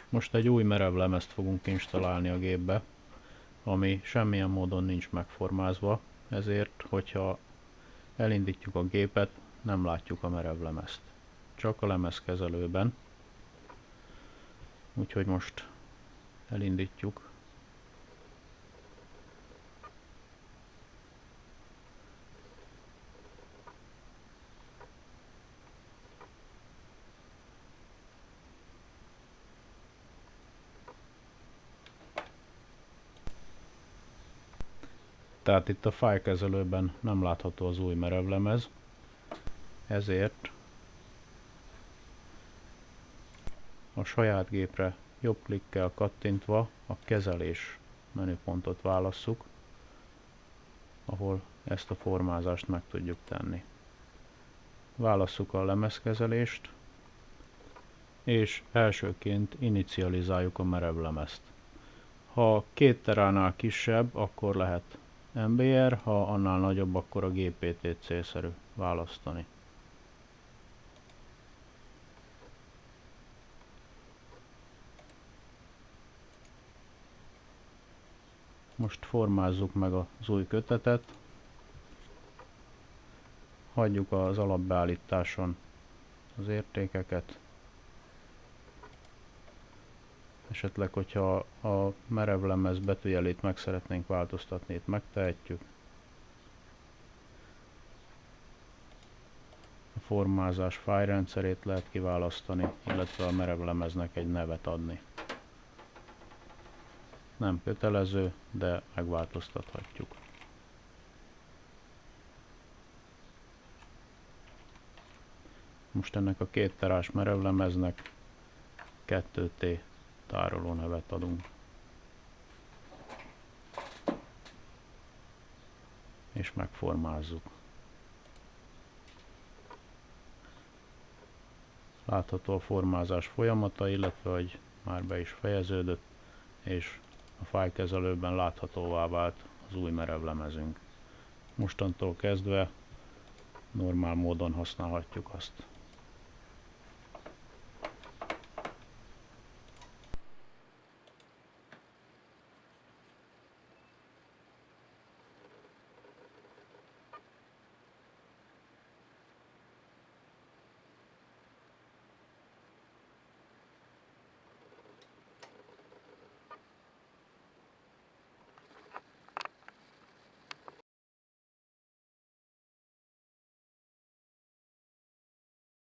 Most egy új merevlemezt fogunk installálni a gépbe, ami semmilyen módon nincs megformázva, ezért, hogyha elindítjuk a gépet, nem látjuk a merevlemezt. Csak a lemezkezelőben. Úgyhogy most elindítjuk. Tehát itt a fájlkezelőben nem látható az új merevlemez, ezért a saját gépre jobb klikkel kattintva a kezelés menüpontot válasszuk, ahol ezt a formázást meg tudjuk tenni. Válasszuk a lemezkezelést, és elsőként inicializáljuk a merevlemezt. Ha 2 teránál kisebb, akkor lehet MBR, ha annál nagyobb, akkor a GPT-t célszerű választani. Most formázzuk meg az új kötetet, hagyjuk az alapbeállításon az értékeket, esetleg, hogyha a merevlemez betűjelét meg szeretnénk változtatni, itt megtehetjük. A formázás fájlrendszerét lehet kiválasztani, illetve a merevlemeznek egy nevet adni. Nem kötelező, de megváltoztathatjuk. Most ennek a 2 terás merevlemeznek 2T tároló nevet adunk. És megformázzuk. Látható a formázás folyamata, illetve hogy már be is fejeződött, és a fájlkezelőben láthatóvá vált az új merevlemezünk. Mostantól kezdve normál módon használhatjuk azt.